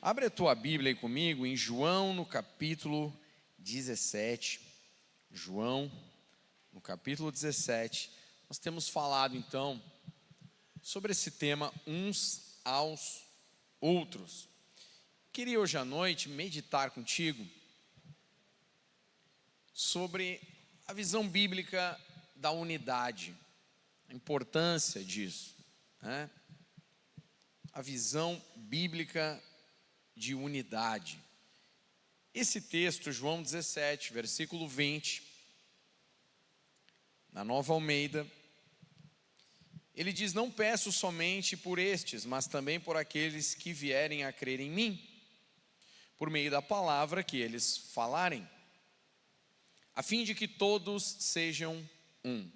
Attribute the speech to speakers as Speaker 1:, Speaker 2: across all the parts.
Speaker 1: Abre a tua Bíblia aí comigo em João, no capítulo 17. João, no capítulo 17. Nós temos falado então sobre esse tema, uns aos outros. Queria hoje à noite meditar contigo sobre a visão bíblica da unidade, a importância disso, né? A visão bíblica de unidade. Esse texto, João 17, versículo 20, na Nova Almeida, ele diz: não peço somente por estes, mas também por aqueles que vierem a crer em mim, por meio da palavra que eles falarem, a fim de que todos sejam um.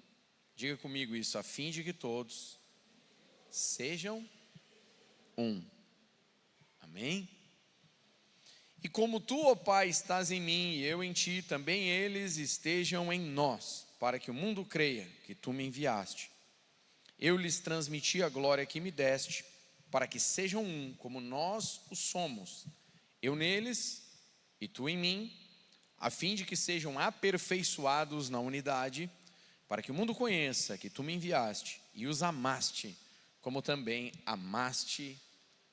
Speaker 1: Diga comigo isso, a fim de que todos sejam um. Amém? E como tu, ó Pai, estás em mim e eu em ti, também eles estejam em nós, para que o mundo creia que tu me enviaste. Eu lhes transmiti a glória que me deste, para que sejam um, como nós o somos, eu neles e tu em mim, a fim de que sejam aperfeiçoados na unidade, para que o mundo conheça que tu me enviaste e os amaste, como também amaste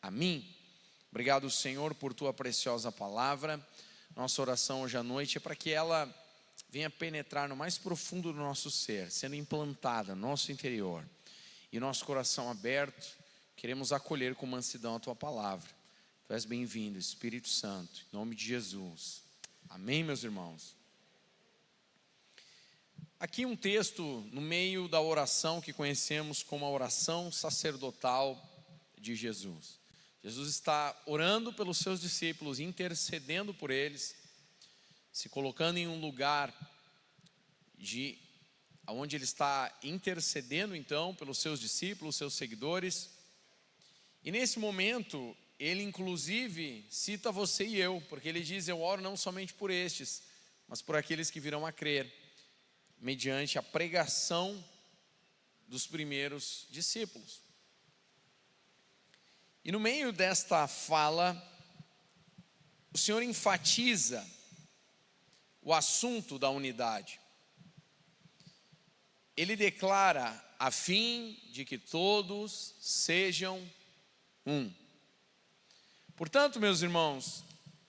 Speaker 1: a mim. Obrigado, Senhor, por tua preciosa palavra. Nossa oração hoje à noite é para que ela venha penetrar no mais profundo do nosso ser, sendo implantada no nosso interior. E nosso coração aberto, queremos acolher com mansidão a tua palavra. Tu és bem-vindo, Espírito Santo, em nome de Jesus. Amém, meus irmãos? Aqui um texto no meio da oração que conhecemos como a oração sacerdotal de Jesus. Jesus está orando pelos seus discípulos, intercedendo por eles, se colocando em um lugar onde ele está intercedendo então pelos seus discípulos, seus seguidores. E nesse momento, ele inclusive cita você e eu, porque ele diz: eu oro não somente por estes, mas por aqueles que virão a crer, mediante a pregação dos primeiros discípulos. E no meio desta fala, o Senhor enfatiza o assunto da unidade. Ele declara: a fim de que todos sejam um. Portanto, meus irmãos,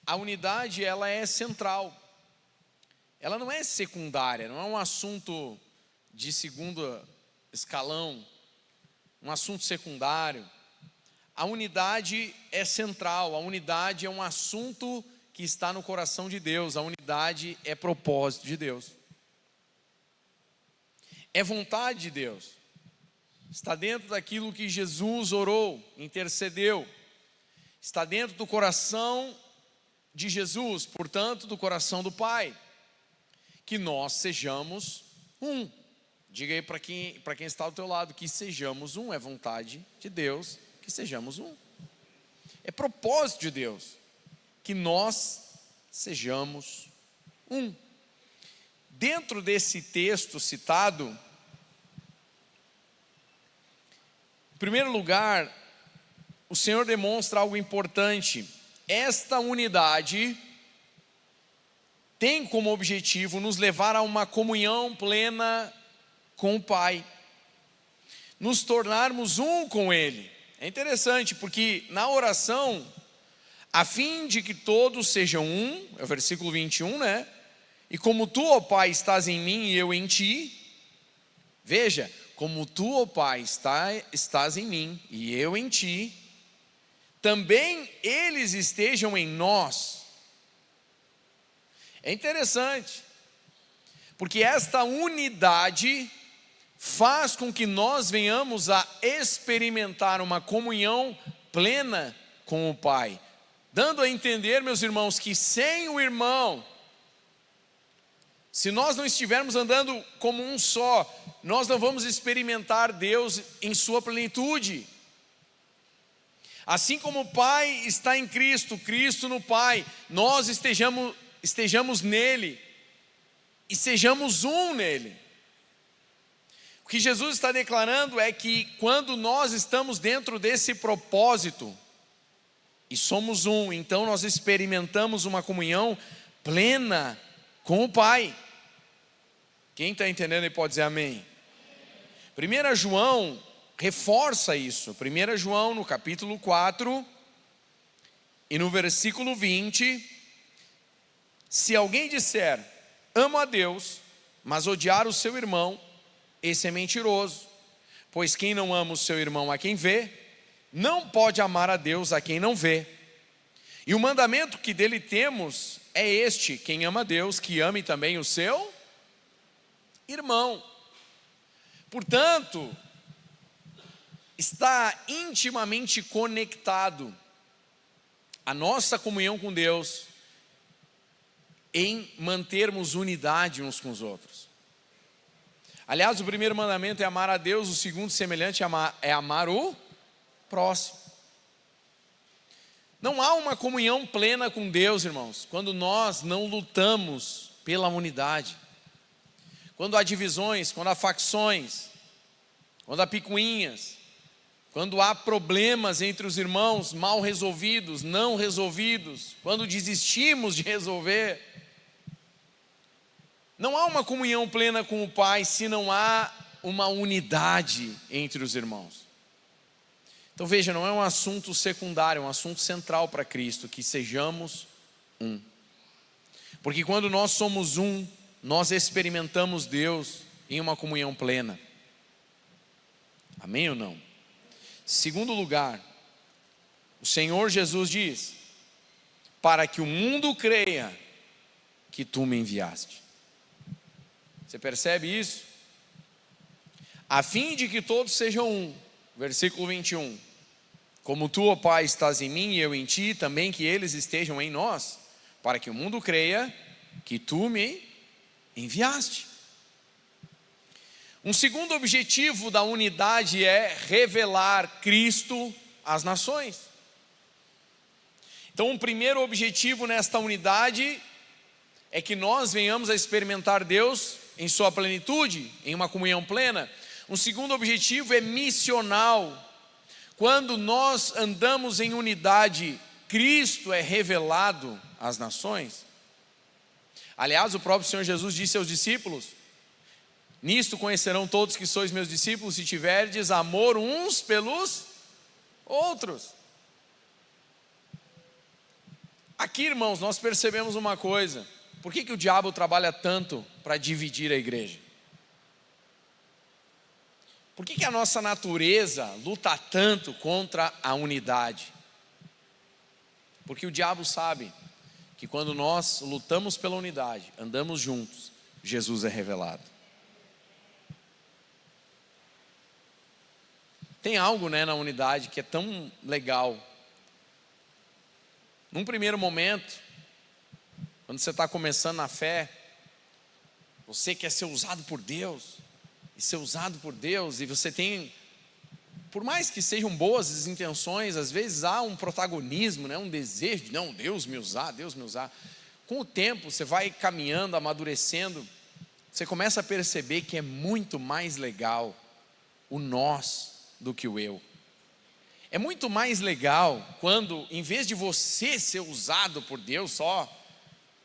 Speaker 1: a unidade ela é central. Ela não é secundária, não é um assunto de segundo escalão, um assunto secundário. A unidade é central, a unidade é um assunto que está no coração de Deus, a unidade é propósito de Deus. É vontade de Deus, está dentro daquilo que Jesus orou, intercedeu, está dentro do coração de Jesus, portanto do coração do Pai, que nós sejamos um. Diga aí para quem está ao teu lado, que sejamos um, é vontade de Deus, que sejamos um. É propósito de Deus, que nós sejamos um. Dentro desse texto citado, em primeiro lugar, o Senhor demonstra algo importante. Esta unidade tem como objetivo nos levar a uma comunhão plena com o Pai, nos tornarmos um com Ele. É interessante porque na oração, a fim de que todos sejam um, é o versículo 21, né? E como tu, ó Pai, estás em mim e eu em ti, veja, como tu, ó Pai, estás em mim e eu em ti, também eles estejam em nós. É interessante, porque esta unidade faz com que nós venhamos a experimentar uma comunhão plena com o Pai, dando a entender, meus irmãos, que sem o irmão, se nós não estivermos andando como um só, nós não vamos experimentar Deus em sua plenitude. Assim como o Pai está em Cristo, Cristo no Pai, nós estejamos nele e sejamos um nele. O que Jesus está declarando é que quando nós estamos dentro desse propósito, e somos um, então nós experimentamos uma comunhão plena com o Pai. Quem está entendendo e pode dizer amém? 1 João reforça isso. 1 João no capítulo 4 e no versículo 20: se alguém disser, amo a Deus, mas odiar o seu irmão, esse é mentiroso. Pois quem não ama o seu irmão a quem vê, não pode amar a Deus a quem não vê. E o mandamento que dele temos é este: quem ama a Deus, que ame também o seu irmão. Portanto, está intimamente conectado a nossa comunhão com Deus em mantermos unidade uns com os outros. Aliás, o primeiro mandamento é amar a Deus, o segundo semelhante é amar o próximo. Não há uma comunhão plena com Deus, irmãos, quando nós não lutamos pela unidade. Quando há divisões, quando há facções, quando há picuinhas, quando há problemas entre os irmãos mal resolvidos, não resolvidos, quando desistimos de resolver. Não há uma comunhão plena com o Pai se não há uma unidade entre os irmãos. Então veja, não é um assunto secundário, é um assunto central para Cristo, que sejamos um. Porque quando nós somos um, nós experimentamos Deus em uma comunhão plena. Amém ou não? Segundo lugar, o Senhor Jesus diz: para que o mundo creia que tu me enviaste. Você percebe isso? A fim de que todos sejam um. Versículo 21. Como tu, ó Pai, estás em mim e eu em ti, também que eles estejam em nós, para que o mundo creia que tu me enviaste. Um segundo objetivo da unidade é revelar Cristo às nações. Então, um primeiro objetivo nesta unidade é que nós venhamos a experimentar Deus em sua plenitude, em uma comunhão plena. Um segundo objetivo é missional. Quando nós andamos em unidade, Cristo é revelado às nações. Aliás, o próprio Senhor Jesus disse aos discípulos: nisto conhecerão todos que sois meus discípulos, se tiverdes amor uns pelos outros. Aqui, irmãos, nós percebemos uma coisa: por que o diabo trabalha tanto para dividir a igreja? Por que a nossa natureza luta tanto contra a unidade? Porque o diabo sabe que quando nós lutamos pela unidade, andamos juntos, Jesus é revelado. Tem algo, na unidade que é tão legal. Num primeiro momento, quando você está começando na fé, você quer ser usado por Deus, e ser usado por Deus, e você tem, por mais que sejam boas as intenções, às vezes há um protagonismo, um desejo de, não, Deus me usar, Deus me usar. Com o tempo, você vai caminhando, amadurecendo, você começa a perceber que é muito mais legal o nós do que o eu. É muito mais legal quando, em vez de você ser usado por Deus só,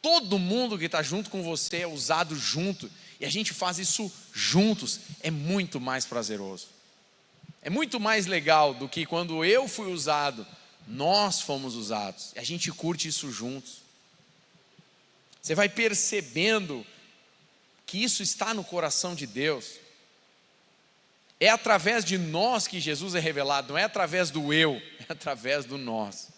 Speaker 1: todo mundo que está junto com você é usado junto, e a gente faz isso juntos. É muito mais prazeroso, é muito mais legal do que quando eu fui usado, nós fomos usados, e a gente curte isso juntos. Você vai percebendo que isso está no coração de Deus. É através de nós que Jesus é revelado, não é através do eu, é através do nós.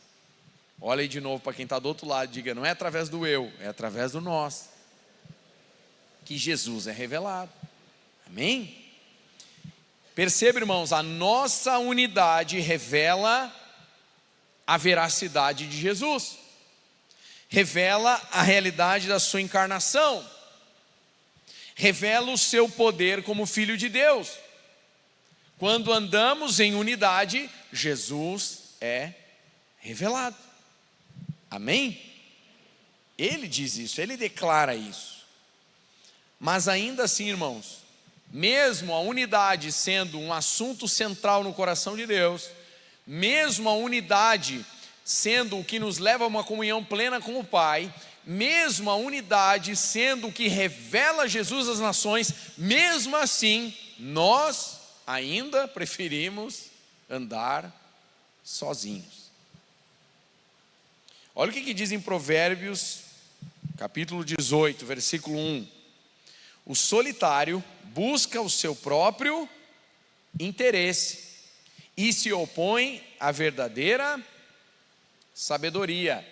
Speaker 1: Olha aí de novo para quem está do outro lado, diga: não é através do eu, é através do nós que Jesus é revelado. Amém? Perceba, irmãos, a nossa unidade revela a veracidade de Jesus, revela a realidade da sua encarnação, revela o seu poder como Filho de Deus. Quando andamos em unidade, Jesus é revelado. Amém? Ele diz isso, ele declara isso. Mas ainda assim, irmãos, mesmo a unidade sendo um assunto central no coração de Deus, mesmo a unidade sendo o que nos leva a uma comunhão plena com o Pai, mesmo a unidade sendo o que revela Jesus às nações, mesmo assim, nós ainda preferimos andar sozinhos. Olha o que diz em Provérbios, capítulo 18, versículo 1. O solitário busca o seu próprio interesse e se opõe à verdadeira sabedoria.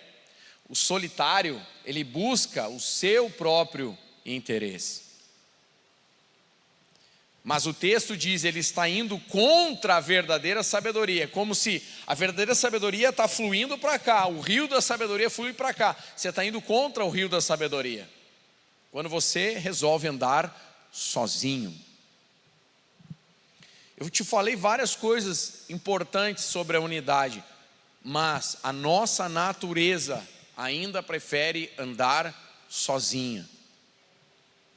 Speaker 1: O solitário, ele busca o seu próprio interesse. Mas o texto diz, ele está indo contra a verdadeira sabedoria, como se a verdadeira sabedoria está fluindo para cá, o rio da sabedoria flui para cá, você está indo contra o rio da sabedoria, quando você resolve andar sozinho. Eu te falei várias coisas importantes sobre a unidade, mas a nossa natureza ainda prefere andar sozinha.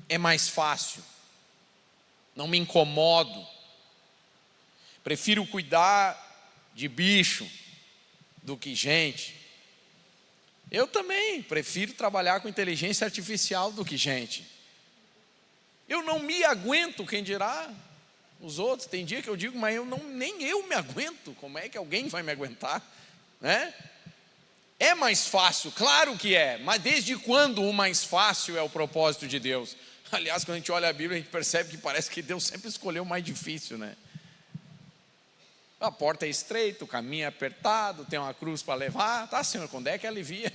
Speaker 1: É mais fácil. Não me incomodo. Prefiro cuidar de bicho do que gente. Eu também prefiro trabalhar com inteligência artificial do que gente. Eu não me aguento, quem dirá os outros. Tem dia que eu digo, mas nem eu me aguento. Como é que alguém vai me aguentar? Né? É mais fácil, claro que é, mas desde quando o mais fácil é o propósito de Deus? Aliás, quando a gente olha a Bíblia, a gente percebe que parece que Deus sempre escolheu o mais difícil, né? A porta é estreita, o caminho é apertado, tem uma cruz para levar. Tá, Senhor, quando é que alivia?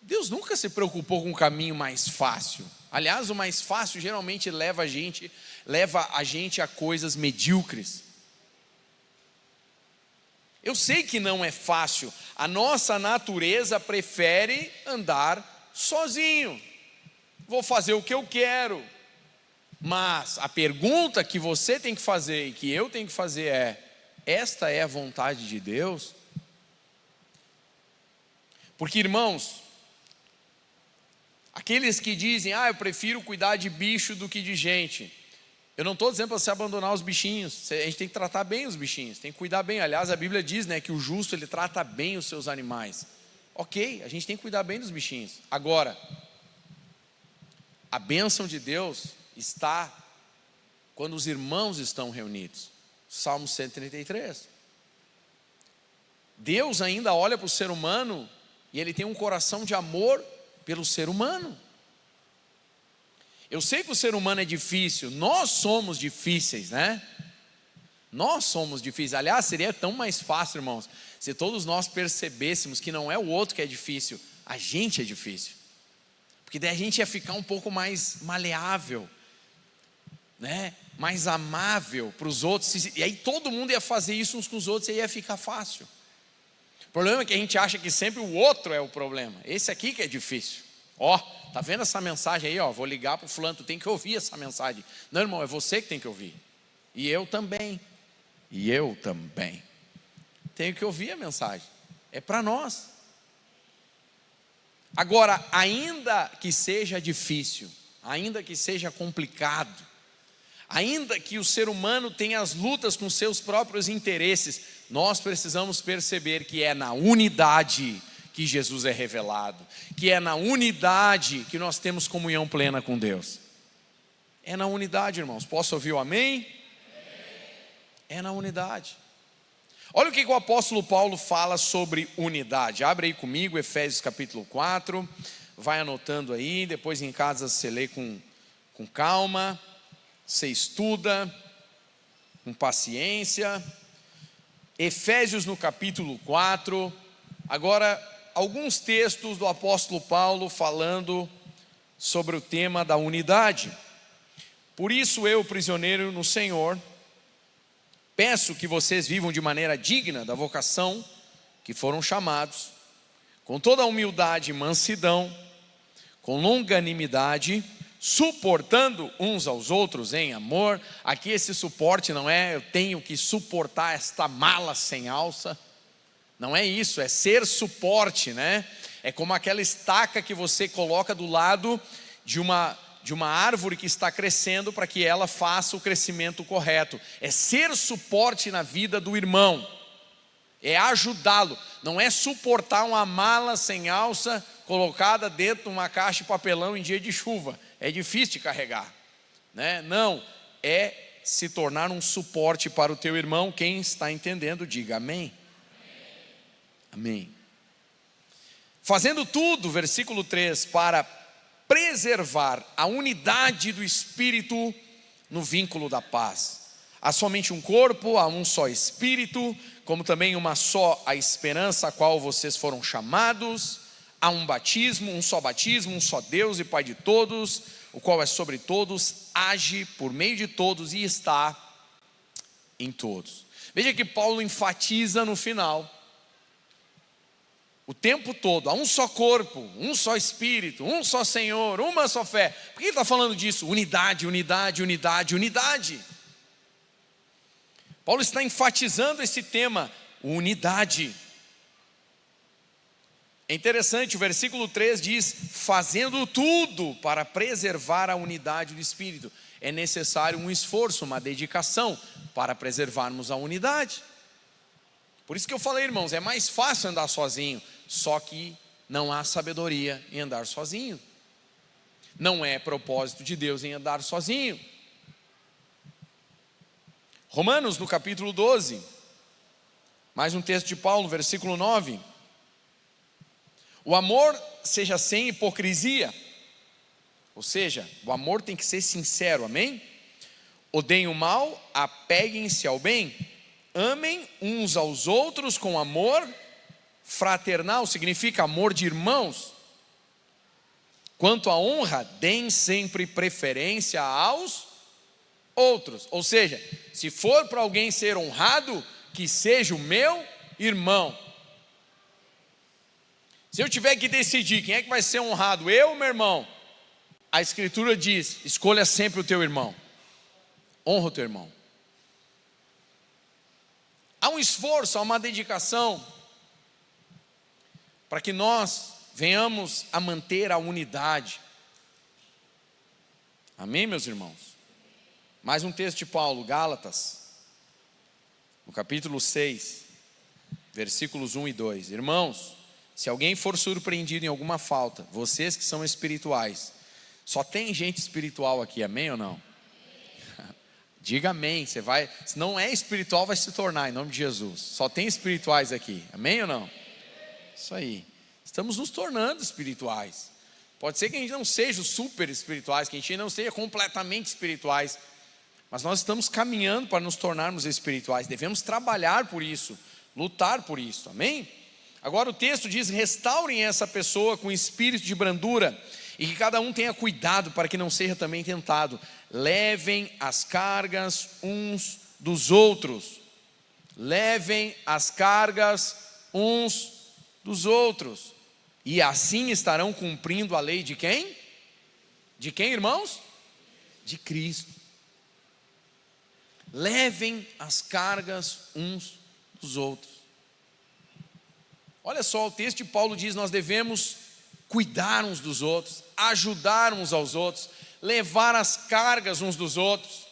Speaker 1: Deus nunca se preocupou com o caminho mais fácil. Aliás, o mais fácil geralmente leva a gente a coisas medíocres. Eu sei que não é fácil. A nossa natureza prefere andar sozinho. Vou fazer o que eu quero. Mas a pergunta que você tem que fazer e que eu tenho que fazer é: esta é a vontade de Deus? Porque, irmãos, aqueles que dizem, eu prefiro cuidar de bicho do que de gente, eu não estou dizendo para você abandonar os bichinhos. A gente tem que tratar bem os bichinhos, tem que cuidar bem. Aliás, a Bíblia diz, né, que o justo, ele trata bem os seus animais. Ok, a gente tem que cuidar bem dos bichinhos. Agora, a bênção de Deus está quando os irmãos estão reunidos. Salmo 133. Deus ainda olha para o ser humano e ele tem um coração de amor pelo ser humano. Eu sei que o ser humano é difícil, nós somos difíceis, né? Nós somos difíceis. Aliás, seria tão mais fácil, irmãos, se todos nós percebêssemos que não é o outro que é difícil, a gente é difícil. Porque daí a gente ia ficar um pouco mais maleável, né? Mais amável para os outros. E aí todo mundo ia fazer isso uns com os outros e aí ia ficar fácil. O problema é que a gente acha que sempre o outro é o problema. Esse aqui que é difícil. Tá vendo essa mensagem aí? Vou ligar para o fulano, tu tem que ouvir essa mensagem. Não, irmão, é você que tem que ouvir. E eu também. Tenho que ouvir a mensagem. É para nós. Agora, ainda que seja difícil, ainda que seja complicado, ainda que o ser humano tenha as lutas com seus próprios interesses, nós precisamos perceber que é na unidade que Jesus é revelado, que é na unidade que nós temos comunhão plena com Deus. É na unidade, irmãos. Posso ouvir o amém? É na unidade. Olha o que o apóstolo Paulo fala sobre unidade. Abre aí comigo, Efésios capítulo 4. Vai anotando aí, depois em casa você lê com calma, você estuda com paciência. Efésios no capítulo 4. Agora, alguns textos do apóstolo Paulo falando sobre o tema da unidade. Por isso eu, prisioneiro no Senhor, peço que vocês vivam de maneira digna da vocação que foram chamados, com toda a humildade e mansidão, com longanimidade, suportando uns aos outros em amor. Aqui esse suporte não é eu tenho que suportar esta mala sem alça. Não é isso, é ser suporte, né? É como aquela estaca que você coloca do lado de uma árvore que está crescendo para que ela faça o crescimento correto. É ser suporte na vida do irmão. é ajudá-lo, não é suportar uma mala sem alça colocada dentro de uma caixa de papelão em dia de chuva, é difícil de carregar, né? Não, é se tornar um suporte para o teu irmão. Quem está entendendo, diga amém. Amém. Fazendo tudo, versículo 3, para preservar a unidade do Espírito no vínculo da paz. Há somente um corpo, há um só Espírito, como também uma só a esperança a qual vocês foram chamados. Há um batismo, um só Deus e Pai de todos, o qual é sobre todos, age por meio de todos e está em todos. Veja que Paulo enfatiza no final, o tempo todo, há um só corpo, um só Espírito, um só Senhor, uma só fé. Por que ele está falando disso? Unidade, unidade, unidade, unidade. Paulo está enfatizando esse tema, unidade. É interessante, o versículo 3 diz, fazendo tudo para preservar a unidade do Espírito. É necessário um esforço, uma dedicação para preservarmos a unidade. Por isso que eu falei, irmãos, é mais fácil andar sozinho, só que não há sabedoria em andar sozinho. Não é propósito de Deus em andar sozinho. Romanos, no capítulo 12, mais um texto de Paulo, versículo 9. O amor seja sem hipocrisia, ou seja, o amor tem que ser sincero, amém? Odeiem o mal, apeguem-se ao bem, amem uns aos outros com amor fraternal, significa amor de irmãos. Quanto à honra, deem sempre preferência aos outros, ou seja, se for para alguém ser honrado, que seja o meu irmão. Se eu tiver que decidir quem é que vai ser honrado, eu ou meu irmão, a Escritura diz, escolha sempre o teu irmão, honra o teu irmão. Há um esforço, há uma dedicação, para que nós venhamos a manter a unidade. Amém, meus irmãos? Mais um texto de Paulo, Gálatas, no capítulo 6, versículos 1 e 2. Irmãos, se alguém for surpreendido em alguma falta, vocês que são espirituais, só tem gente espiritual aqui, amém ou não? Diga amém, você vai, se não é espiritual vai se tornar, em nome de Jesus. Só tem espirituais aqui, amém ou não? Isso aí, estamos nos tornando espirituais. Pode ser que a gente não seja super espirituais, que a gente não seja completamente espirituais, mas nós estamos caminhando para nos tornarmos espirituais. Devemos trabalhar por isso, lutar por isso, amém? Agora o texto diz, restaurem essa pessoa com espírito de brandura, e que cada um tenha cuidado para que não seja também tentado. Levem as cargas uns dos outros. Levem as cargas uns dos outros. E assim estarão cumprindo a lei de quem? De quem, irmãos? De Cristo. Levem as cargas uns dos outros. Olha só, o texto de Paulo diz, nós devemos cuidar uns dos outros, ajudar uns aos outros, levar as cargas uns dos outros,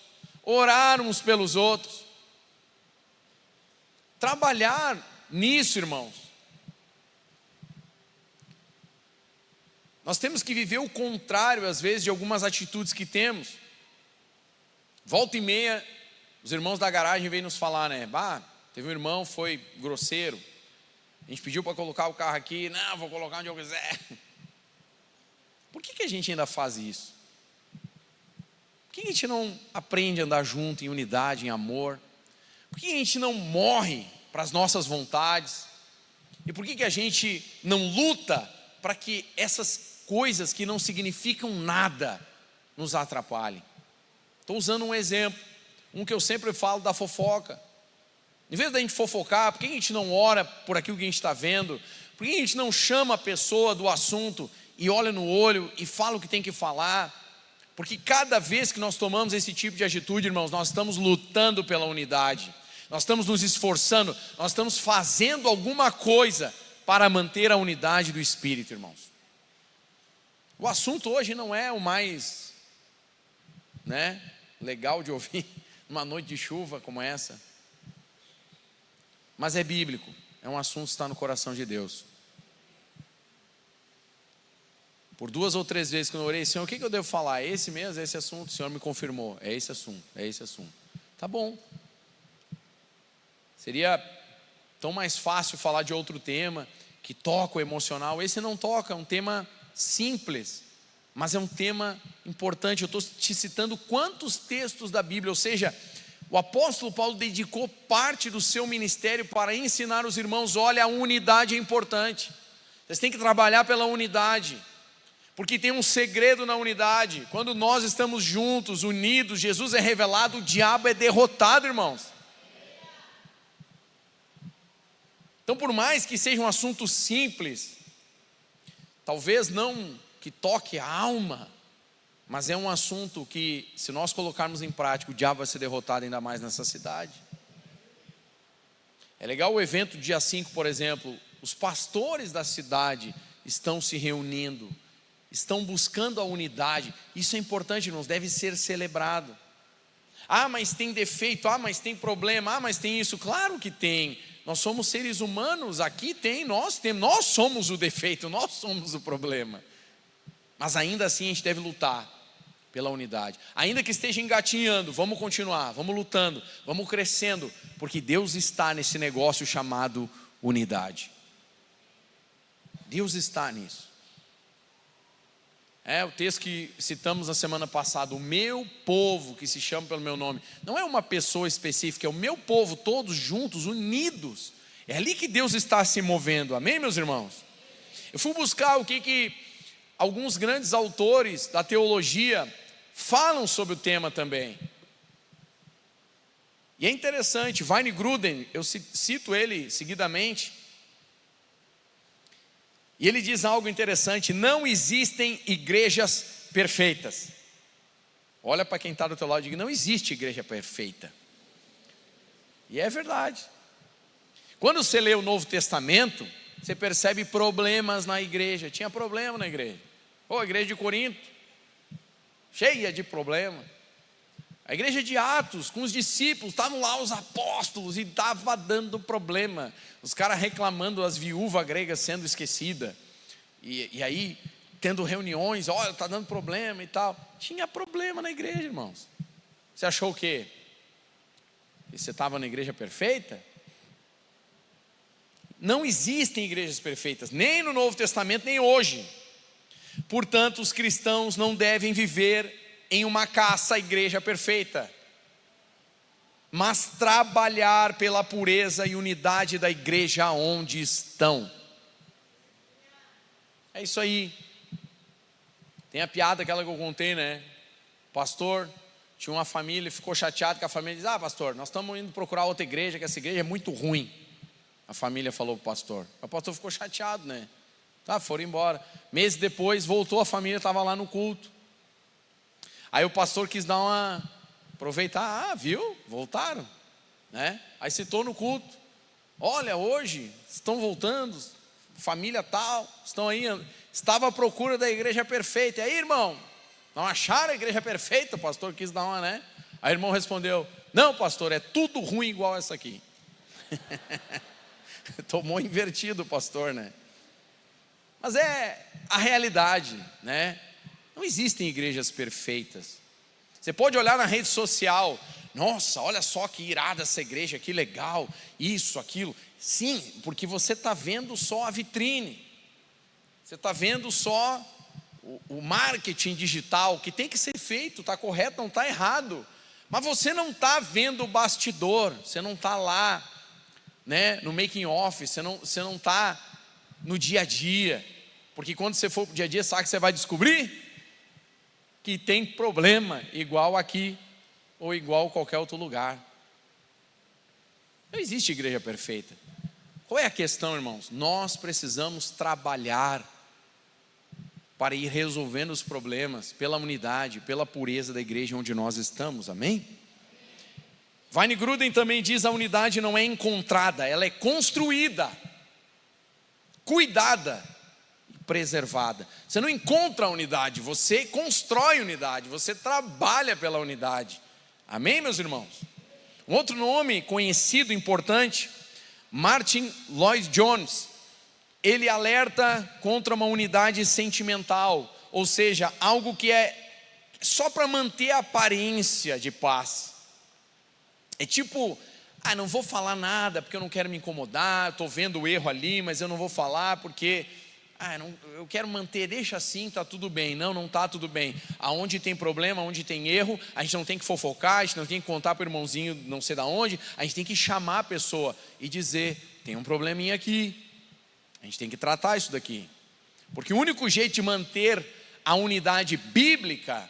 Speaker 1: orar uns pelos outros, trabalhar nisso, irmãos. Nós temos que viver o contrário, às vezes, de algumas atitudes que temos. Volta e meia, os irmãos da garagem vêm nos falar, né? Teve um irmão, foi grosseiro, a gente pediu para colocar o carro aqui, não, vou colocar onde eu quiser. Por que a gente ainda faz isso? Por que a gente não aprende a andar junto em unidade, em amor? Por que a gente não morre para as nossas vontades? E por que a gente não luta para que essas coisas que não significam nada nos atrapalhem? Estou usando um exemplo, um que eu sempre falo da fofoca. Em vez da gente fofocar, por que a gente não ora por aquilo que a gente está vendo? Por que a gente não chama a pessoa do assunto e olha no olho e fala o que tem que falar? Porque cada vez que nós tomamos esse tipo de atitude, irmãos, nós estamos lutando pela unidade, nós estamos nos esforçando, nós estamos fazendo alguma coisa para manter a unidade do Espírito, irmãos. O assunto hoje não é o mais, legal de ouvir numa noite de chuva como essa. mas é bíblico, é um assunto que está no coração de Deus. Por 2 ou 3 vezes que eu orei, Senhor, o que eu devo falar? É esse mesmo, é esse assunto? O Senhor me confirmou, é esse assunto, é esse assunto. Tá bom. Seria tão mais fácil falar de outro tema, que toca o emocional. Esse não toca, é um tema simples, mas é um tema importante. Eu estou te citando quantos textos da Bíblia, ou seja, o apóstolo Paulo dedicou parte do seu ministério para ensinar os irmãos, olha, a unidade é importante. Vocês têm que trabalhar pela unidade. Porque tem um segredo na unidade. Quando nós estamos juntos, unidos, Jesus é revelado, o diabo é derrotado, irmãos. Então, por mais que seja um assunto simples, talvez não que toque a alma, mas é um assunto que, se nós colocarmos em prática, o diabo vai ser derrotado ainda mais nessa cidade. É legal o evento dia 5, por exemplo, os pastores da cidade estão se reunindo, estão buscando a unidade. Isso é importante, irmãos, deve ser celebrado. Ah, mas tem defeito, ah, mas tem problema, ah, mas tem isso. Claro que tem. Nós somos seres humanos, aqui tem, nós somos o defeito, nós somos o problema. Mas ainda assim a gente deve lutar pela unidade. Ainda que esteja engatinhando, vamos continuar, vamos lutando, vamos crescendo, porque Deus está nesse negócio chamado unidade. Deus está nisso. É o texto que citamos na semana passada, o meu povo que se chama pelo meu nome, não é uma pessoa específica, é o meu povo, todos juntos, unidos. É ali que Deus está se movendo, amém, meus irmãos? Eu fui buscar o que alguns grandes autores da teologia falam sobre o tema também. E é interessante, Wayne Grudem, eu cito ele seguidamente, e ele diz algo interessante: não existem igrejas perfeitas. Olha para quem está do teu lado e diga, não existe igreja perfeita. E é verdade. Quando você lê o Novo Testamento, você percebe problemas na igreja. Tinha problema na igreja. A igreja de Corinto, cheia de problema. A igreja de Atos, com os discípulos, estavam lá os apóstolos e estava dando problema. Os caras reclamando, as viúvas gregas sendo esquecidas. E aí, tendo reuniões, olha, está dando problema e tal. Tinha problema na igreja, irmãos. Você achou o quê? Que você estava na igreja perfeita? Não existem igrejas perfeitas, nem no Novo Testamento, nem hoje. Portanto, os cristãos não devem viver em uma caça igreja perfeita, mas trabalhar pela pureza e unidade da igreja onde estão. É isso aí. Tem a piada aquela que eu contei, né? Pastor, tinha uma família, ficou chateado que a família diz, pastor, nós estamos indo procurar outra igreja, que essa igreja é muito ruim. A família falou para o pastor. O pastor ficou chateado, né? Foram embora. Meses depois, voltou, a família estava lá no culto. Aí o pastor quis aproveitar, viu? Voltaram, né? Aí citou no culto. Olha, hoje estão voltando, família tal, estão aí, estava à procura da igreja perfeita. E aí, irmão, não acharam a igreja perfeita? O pastor quis né? Aí o irmão respondeu, não, pastor, é tudo ruim igual essa aqui. Tomou invertido o pastor, né? Mas é a realidade, né? Não existem igrejas perfeitas. Você pode olhar na rede social, nossa, olha só que irada essa igreja, que legal, isso, aquilo. Sim, porque você está vendo só a vitrine, você está vendo só o marketing digital, que tem que ser feito, está correto, não está errado. Mas você não está vendo o bastidor, você não está lá, né, no making off, você não está no dia a dia. Porque quando você for para o dia a dia, sabe que você vai descobrir? Que tem problema igual aqui ou igual qualquer outro lugar. Não existe igreja perfeita. Qual é a questão, irmãos? Nós precisamos trabalhar para ir resolvendo os problemas pela unidade, pela pureza da igreja onde nós estamos, amém? Wayne Grudem também diz: a unidade não é encontrada, ela é construída, cuidada, preservada. Você não encontra a unidade, você constrói unidade, você trabalha pela unidade, amém, meus irmãos? Um outro nome conhecido, importante, Martin Lloyd Jones, ele alerta contra uma unidade sentimental, ou seja, algo que é só para manter a aparência de paz. É tipo, não vou falar nada porque eu não quero me incomodar, estou vendo o erro ali, mas eu não vou falar porque eu quero manter, deixa assim, está tudo bem. Não está tudo bem. Aonde tem problema, aonde tem erro, a gente não tem que fofocar, a gente não tem que contar para o irmãozinho não sei da onde, a gente tem que chamar a pessoa e dizer, tem um probleminha aqui, a gente tem que tratar isso daqui. Porque o único jeito de manter a unidade bíblica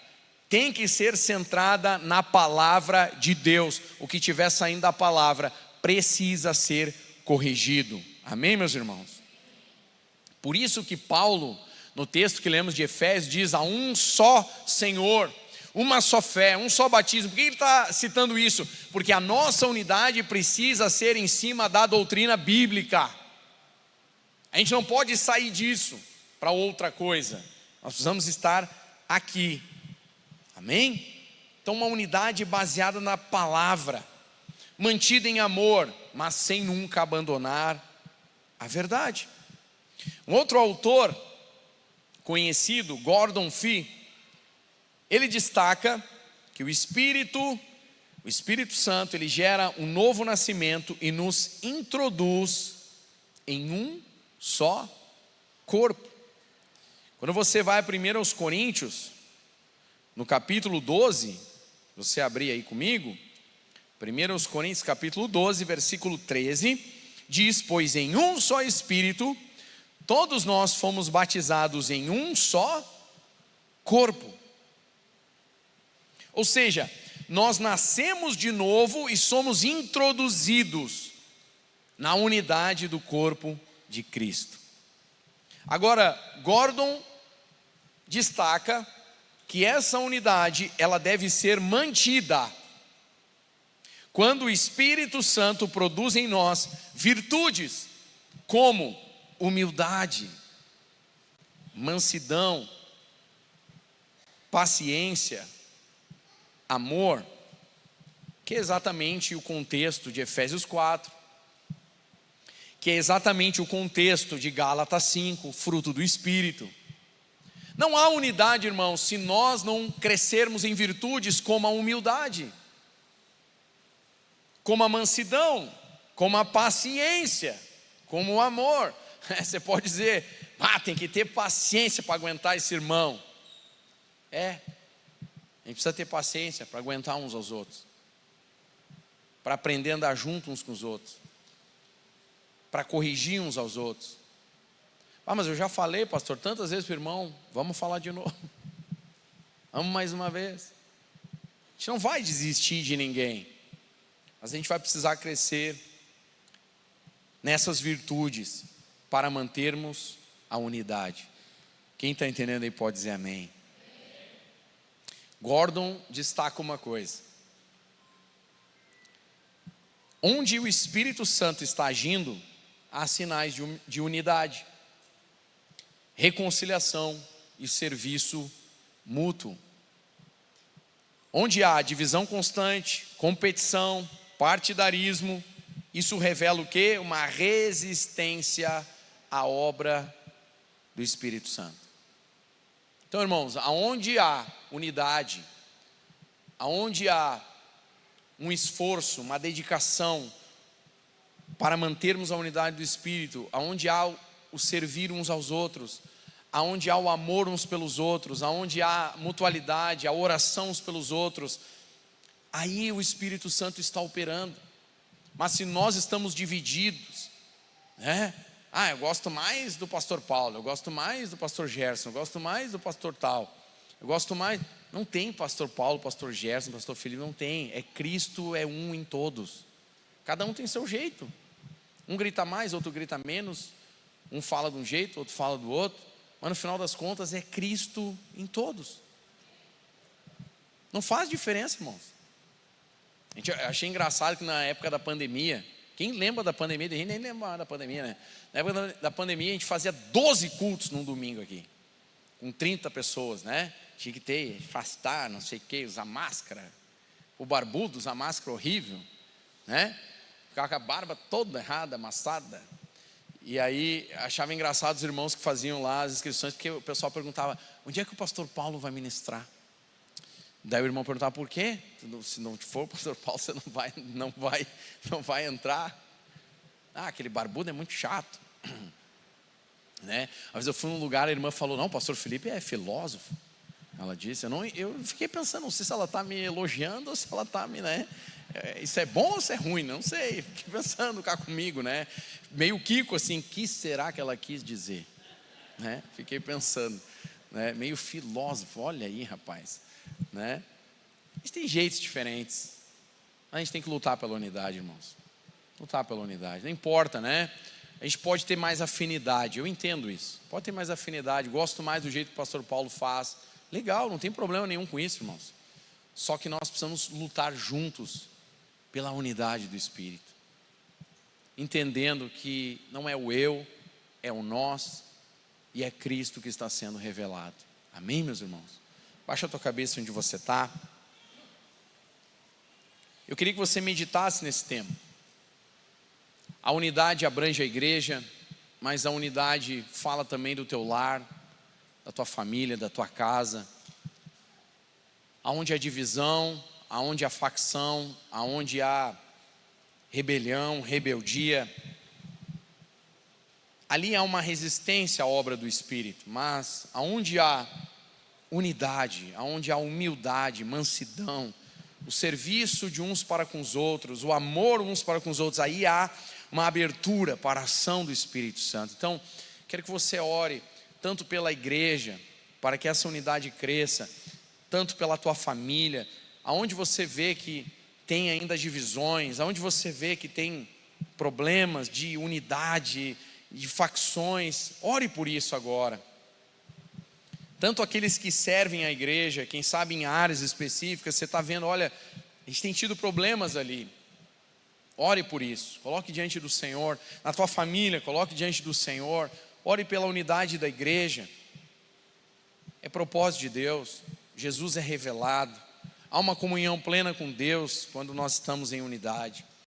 Speaker 1: tem que ser centrada na palavra de Deus. O que estiver saindo da palavra precisa ser corrigido. Amém, meus irmãos? Por isso que Paulo, no texto que lemos de Efésios, diz: há um só Senhor, uma só fé, um só batismo. Por que ele está citando isso? Porque a nossa unidade precisa ser em cima da doutrina bíblica. A gente não pode sair disso para outra coisa. Nós precisamos estar aqui. Amém? Então, uma unidade baseada na palavra, mantida em amor, mas sem nunca abandonar a verdade. Um outro autor conhecido, Gordon Fee, ele destaca que o Espírito Santo, ele gera um novo nascimento e nos introduz em um só corpo. Quando você vai primeiro aos Coríntios, no capítulo 12, você abrir aí comigo, 1 Coríntios capítulo 12, versículo 13, diz: pois em um só Espírito, todos nós fomos batizados em um só corpo. Ou seja, nós nascemos de novo e somos introduzidos na unidade do corpo de Cristo. Agora, Gordon destaca que essa unidade, ela deve ser mantida quando o Espírito Santo produz em nós virtudes como humildade, mansidão, paciência, amor, que é exatamente o contexto de Efésios 4, que é exatamente o contexto de Gálatas 5, fruto do Espírito. Não há unidade, irmãos, se nós não crescermos em virtudes como a humildade, como a mansidão, como a paciência, como o amor. Você pode dizer, tem que ter paciência para aguentar esse irmão. A gente precisa ter paciência para aguentar uns aos outros, para aprender a andar junto uns com os outros, para corrigir uns aos outros. Mas eu já falei, pastor, tantas vezes para o irmão, vamos falar de novo. Vamos mais uma vez. A gente não vai desistir de ninguém, mas a gente vai precisar crescer nessas virtudes para mantermos a unidade. Quem está entendendo aí pode dizer amém. Gordon destaca uma coisa: onde o Espírito Santo está agindo, há sinais de unidade, reconciliação e serviço mútuo. Onde há divisão constante, competição, partidarismo, isso revela o quê? Uma resistência à obra do Espírito Santo. Então, irmãos, aonde há unidade, aonde há um esforço, uma dedicação para mantermos a unidade do Espírito, aonde há o servir uns aos outros, aonde há o amor uns pelos outros, aonde há mutualidade, a oração uns pelos outros, aí o Espírito Santo está operando. Mas se nós estamos divididos, eu gosto mais do pastor Paulo, eu gosto mais do pastor Gerson, eu gosto mais do pastor tal, eu gosto mais... Não tem pastor Paulo, pastor Gerson, pastor Felipe, não tem. Cristo é um em todos. Cada um tem seu jeito. Um grita mais, outro grita menos. Um fala de um jeito, outro fala do outro. Mas no final das contas é Cristo em todos. Não faz diferença, irmãos. Eu achei engraçado que na época da pandemia, quem lembra da pandemia? A gente nem lembra da pandemia, né? Na época da pandemia a gente fazia 12 cultos num domingo aqui, com 30 pessoas, né? Tinha que ter, afastar, não sei o que, usar máscara. O barbudo usar máscara horrível, né? ficava com a barba toda errada, amassada. E aí achava engraçado os irmãos que faziam lá as inscrições, porque o pessoal perguntava: onde é que o pastor Paulo vai ministrar? Daí o irmão perguntava: por quê? Se não for o pastor Paulo, você não vai entrar. Aquele barbudo é muito chato, né? Às vezes eu fui num lugar, a irmã falou: não, o pastor Felipe é filósofo. Ela disse, eu fiquei pensando, não sei se ela está me elogiando ou se ela está me, né? Isso é bom ou isso é ruim? Não sei, fiquei pensando cá comigo, né? Meio Kiko assim, que será que ela quis dizer? Né? Fiquei pensando, né? Meio filósofo, olha aí, rapaz, né? A gente tem jeitos diferentes, a gente tem que lutar pela unidade, irmãos. Lutar pela unidade, não importa, né? A gente pode ter mais afinidade, eu entendo isso. Pode ter mais afinidade, gosto mais do jeito que o pastor Paulo faz. Legal, não tem problema nenhum com isso, irmãos. Só que nós precisamos lutar juntos pela unidade do Espírito, entendendo que não é o eu, é o nós, e é Cristo que está sendo revelado. Amém, meus irmãos? Baixa a tua cabeça onde você está. Eu queria que você meditasse nesse tema. A unidade abrange a igreja, mas a unidade fala também do teu lar, da tua família, da tua casa. Aonde há divisão, aonde há facção, aonde há rebelião, rebeldia, ali há uma resistência à obra do Espírito. Mas aonde há unidade, aonde há humildade, mansidão, o serviço de uns para com os outros, o amor uns para com os outros, aí há uma abertura para a ação do Espírito Santo. Então, quero que você ore tanto pela igreja, para que essa unidade cresça, tanto pela tua família, aonde você vê que tem ainda divisões, aonde você vê que tem problemas de unidade, de facções, ore por isso agora. Tanto aqueles que servem a igreja, quem sabe em áreas específicas, você está vendo, olha, a gente tem tido problemas ali. Ore por isso, coloque diante do Senhor. Na tua família, coloque diante do Senhor. Ore pela unidade da igreja. É propósito de Deus. Jesus é revelado. Há uma comunhão plena com Deus quando nós estamos em unidade.